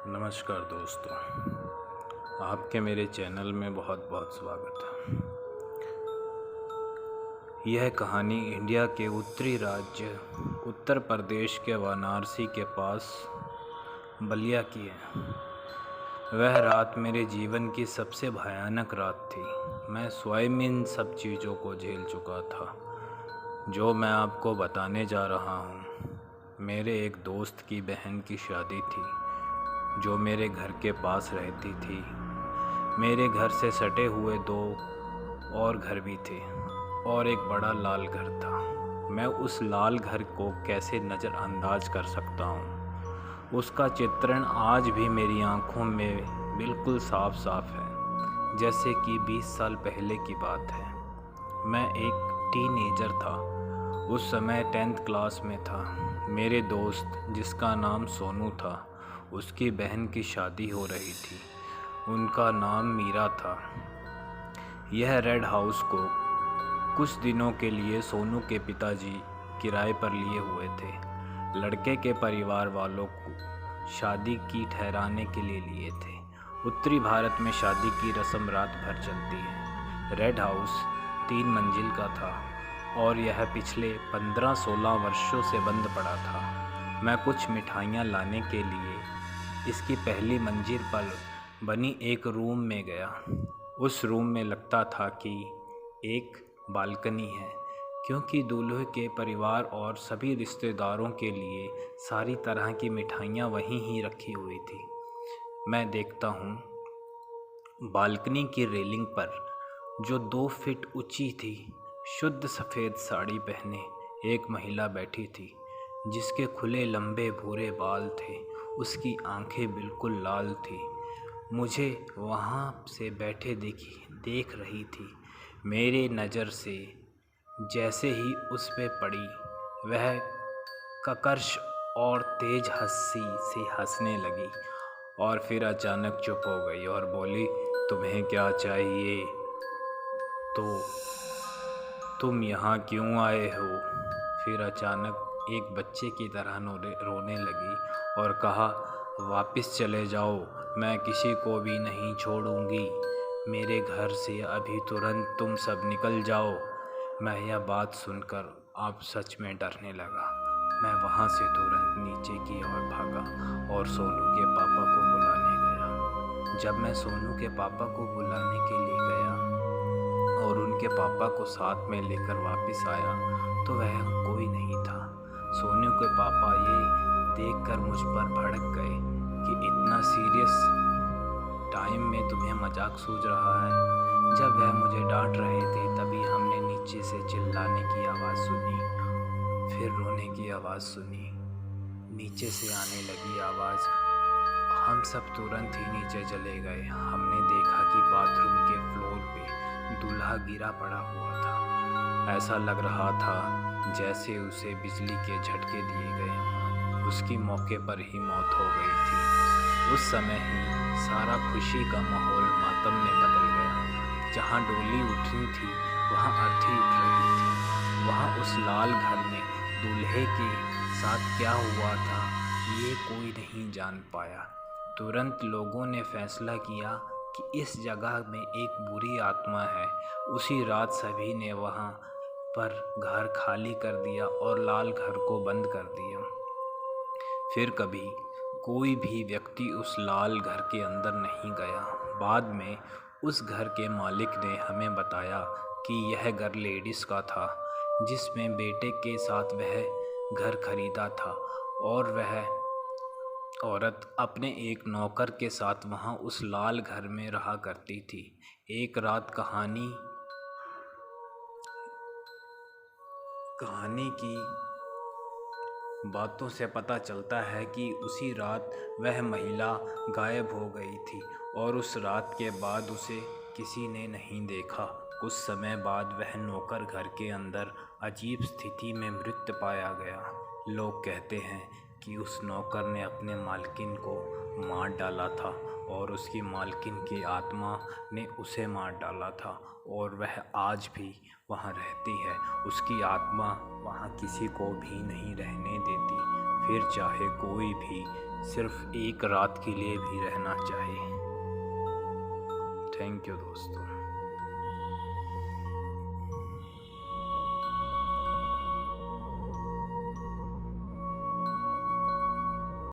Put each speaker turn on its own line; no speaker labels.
नमस्कार दोस्तों, आपके मेरे चैनल में बहुत बहुत स्वागत है। यह कहानी इंडिया के उत्तरी राज्य उत्तर प्रदेश के वाराणसी के पास बलिया की है। वह रात मेरे जीवन की सबसे भयानक रात थी। मैं स्वयं इन सब चीज़ों को झेल चुका था जो मैं आपको बताने जा रहा हूँ। मेरे एक दोस्त की बहन की शादी थी जो मेरे घर के पास रहती थी। मेरे घर से सटे हुए दो और घर भी थे और एक बड़ा लाल घर था। मैं उस लाल घर को कैसे नज़रअंदाज कर सकता हूँ। उसका चित्रण आज भी मेरी आँखों में बिल्कुल साफ साफ है, जैसे कि 20 साल पहले की बात है। मैं एक टीनेजर था, उस समय 10th क्लास में था। मेरे दोस्त, जिसका नाम सोनू था, उसकी बहन की शादी हो रही थी। उनका नाम मीरा था। यह रेड हाउस को कुछ दिनों के लिए सोनू के पिताजी किराए पर लिए हुए थे। लड़के के परिवार वालों को शादी की ठहराने के लिए लिए थे। उत्तरी भारत में शादी की रस्म रात भर चलती है। रेड हाउस 3 मंजिल का था और यह पिछले 15-16 वर्षों से बंद पड़ा था। मैं कुछ मिठाइयाँ लाने के लिए इसकी पहली मंजिल पर बनी एक रूम में गया। उस रूम में लगता था कि एक बालकनी है, क्योंकि दूल्हे के परिवार और सभी रिश्तेदारों के लिए सारी तरह की मिठाइयाँ वहीं ही रखी हुई थी। मैं देखता हूँ बालकनी की रेलिंग पर, जो 2 फीट ऊंची थी, शुद्ध सफ़ेद साड़ी पहने एक महिला बैठी थी, जिसके खुले लंबे भूरे बाल थे। उसकी आंखें बिल्कुल लाल थी। मुझे वहाँ से बैठे देख रही थी। मेरे नज़र से जैसे ही उस पे पड़ी, वह कर्कश और तेज हंसी से हंसने लगी और फिर अचानक चुप हो गई और बोली, तुम्हें क्या चाहिए? तो तुम यहाँ क्यों आए हो? फिर अचानक एक बच्चे की तरह रोने लगी और कहा, वापस चले जाओ, मैं किसी को भी नहीं छोड़ूंगी। मेरे घर से अभी तुरंत तुम सब निकल जाओ। मैं यह बात सुनकर अब सच में डरने लगा। मैं वहाँ से तुरंत नीचे की ओर भागा और सोनू के पापा को बुलाने गया। जब मैं सोनू के पापा को बुलाने के लिए गया और उनके पापा को साथ में लेकर वापस आया, तो वह कोई नहीं था। सोनू के पापा ये देखकर मुझ पर भड़क गए कि इतना सीरियस टाइम में तुम्हें मजाक सूझ रहा है। जब वह मुझे डांट रहे थे, तभी हमने नीचे से चिल्लाने की आवाज़ सुनी, फिर रोने की आवाज़ सुनी। नीचे से आने लगी आवाज़। हम सब तुरंत ही नीचे चले गए। हमने देखा कि बाथरूम के फ्लोर पे दूल्हा गिरा पड़ा हुआ था। ऐसा लग रहा था जैसे उसे बिजली के झटके दिए गए। उसकी मौके पर ही मौत हो गई थी। उस समय ही सारा खुशी का माहौल मातम में बदल गया। जहाँ डोली उठनी थी, वहाँ अर्थी उठ रही थी। वहाँ उस लाल घर में दूल्हे के साथ क्या हुआ था, ये कोई नहीं जान पाया। तुरंत लोगों ने फैसला किया कि इस जगह में एक बुरी आत्मा है। उसी रात सभी ने वहाँ पर घर खाली कर दिया और लाल घर को बंद कर दिया। फिर कभी कोई भी व्यक्ति उस लाल घर के अंदर नहीं गया। बाद में उस घर के मालिक ने हमें बताया कि यह घर लेडीज़ का था, जिसमें बेटे के साथ वह घर खरीदा था और वह औरत अपने एक नौकर के साथ वहाँ उस लाल घर में रहा करती थी। एक रात कहानी की बातों से पता चलता है कि उसी रात वह महिला गायब हो गई थी और उस रात के बाद उसे किसी ने नहीं देखा। कुछ समय बाद वह नौकर घर के अंदर अजीब स्थिति में मृत पाया गया। लोग कहते हैं कि उस नौकर ने अपने मालकिन को मार डाला था और उसकी मालकिन की आत्मा ने उसे मार डाला था और वह आज भी वहाँ रहती है। उसकी आत्मा वहाँ किसी को भी नहीं रहने देती, फिर चाहे कोई भी सिर्फ एक रात के लिए भी रहना चाहे। थैंक यू दोस्तों।